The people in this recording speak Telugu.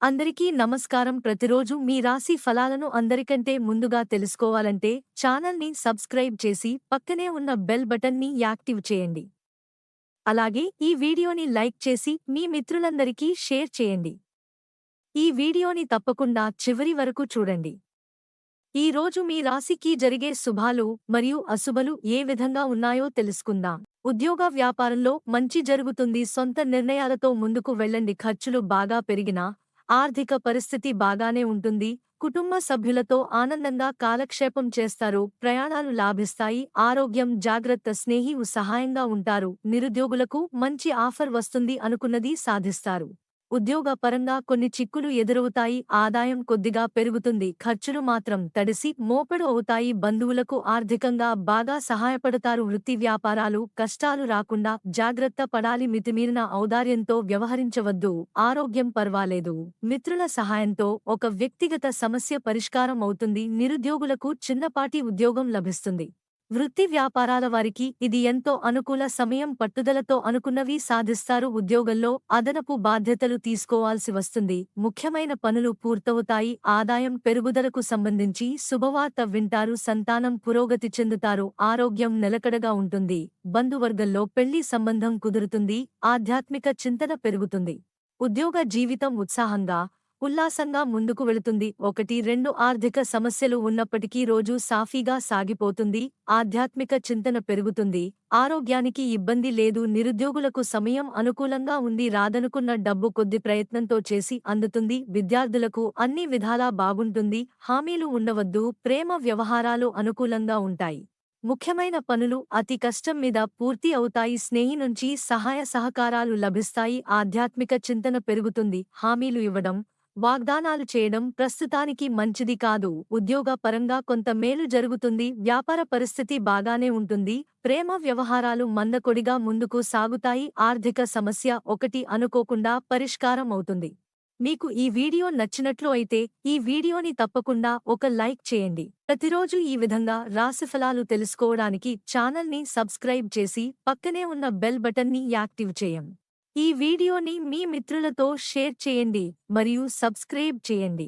అందరికీ నమస్కారం. ప్రతిరోజు మీ రాశి ఫలాలను అందరికంటే ముందుగా తెలుసుకోవాలంటే ఛానల్ని సబ్స్క్రైబ్ చేసి పక్కనే ఉన్న బెల్ బటన్ని యాక్టివ్ చేయండి. అలాగే ఈ వీడియోని లైక్ చేసి మీ మిత్రులందరికీ షేర్ చేయండి. ఈ వీడియోని తప్పకుండా చివరి వరకు చూడండి. ఈ రోజు మీ రాశికి జరిగే శుభాలు మరియు అశుభలు ఏ విధంగా ఉన్నాయో తెలుసుకుందాం. ఉద్యోగ వ్యాపారంలో మంచి జరుగుతుంది. సొంత నిర్ణయాలతో ముందుకు వెళ్ళండి. ఖర్చులు బాగా పెరిగినా ఆర్థిక పరిస్థితి బాగానే ఉంటుంది. కుటుంబ సభ్యులతో ఆనందంగా కాలక్షేపం చేస్తారు. ప్రయాణాలు లాభిస్తాయి. ఆరోగ్యం జాగ్రత్త. స్నేహితులు సహాయంగా ఉంటారు. నిరుద్యోగులకు మంచి ఆఫర్ వస్తుంది. అనుకున్నది సాధిస్తారు. ఉద్యోగ పరంగా కొన్ని చిక్కులు ఎదురవుతాయి. ఆదాయం కొద్దిగా పెరుగుతుంది. ఖర్చులు మాత్రం తడిసి మోపెడు అవుతాయి. బంధువులకు ఆర్థికంగా బాగా సహాయపడతారు. వృత్తి వ్యాపారాలు కష్టాలు రాకుండా జాగ్రత్త పడాలి. మితిమీరిన ఔదార్యంతో వ్యవహరించవద్దు. ఆరోగ్యం పర్వాలేదు. మిత్రుల సహాయంతో ఒక వ్యక్తిగత సమస్య పరిష్కారం అవుతుంది. నిరుద్యోగులకు చిన్నపాటి ఉద్యోగం లభిస్తుంది. వృత్తి వ్యాపారాల వారికి ఇది ఎంతో అనుకూల సమయం. పట్టుదలతో అనుకున్నవి సాధిస్తారు. ఉద్యోగంలో అదనపు బాధ్యతలు తీసుకోవాల్సి వస్తుంది. ముఖ్యమైన పనులు పూర్తవుతాయి. ఆదాయం పెరుగుదలకు సంబంధించి శుభవార్త వింటారు. సంతానం పురోగతి చెందుతారు. ఆరోగ్యం నిలకడగా ఉంటుంది. బంధువర్గంలో పెళ్లి సంబంధం కుదురుతుంది. ఆధ్యాత్మిక చింతన పెరుగుతుంది. ఉద్యోగ జీవితం ఉత్సాహంగా ఉల్లాసంగా ముందుకు వెళుతుంది. 1-2 ఆర్థిక సమస్యలు ఉన్నప్పటికీ రోజు సాఫీగా సాగిపోతుంది. ఆధ్యాత్మిక చింతన పెరుగుతుంది. ఆరోగ్యానికి ఇబ్బంది లేదు. నిరుద్యోగులకు సమయం అనుకూలంగా ఉంది. రాదనుకున్న డబ్బు కొద్ది ప్రయత్నంతో చేసి అందుతుంది. విద్యార్థులకు అన్ని విధాలా బాగుంటుంది. హామీలు ఉండవద్దు. ప్రేమ వ్యవహారాలు అనుకూలంగా ఉంటాయి. ముఖ్యమైన పనులు అతి కష్టం మీద పూర్తి అవుతాయి. స్నేహి నుంచి సహాయ సహకారాలు లభిస్తాయి. ఆధ్యాత్మిక చింతన పెరుగుతుంది. హామీలు ఇవ్వడం వాగ్దానాలు చేయడం ప్రస్తుతానికి మంచిది కాదు. ఉద్యోగ పరంగా కొంత మేలు జరుగుతుంది. వ్యాపార పరిస్థితి బాగానే ఉంటుంది. ప్రేమ వ్యవహారాలు మందకొడిగా ముందుకు సాగుతాయి. ఆర్థిక సమస్య ఒకటి అనుకోకుండా పరిష్కారం అవుతుంది. మీకు ఈ వీడియో నచ్చినట్లు అయితే ఈ వీడియోని తప్పకుండా ఒక లైక్ చేయండి. ప్రతిరోజు ఈ విధంగా రాశిఫలాలు తెలుసుకోవడానికి ఛానల్ని సబ్స్క్రైబ్ చేసి పక్కనే ఉన్న బెల్ బటన్ని యాక్టివ్ చేయండి. ఈ వీడియోని మీ మిత్రులతో షేర్ చేయండి మరియు సబ్స్క్రైబ్ చేయండి.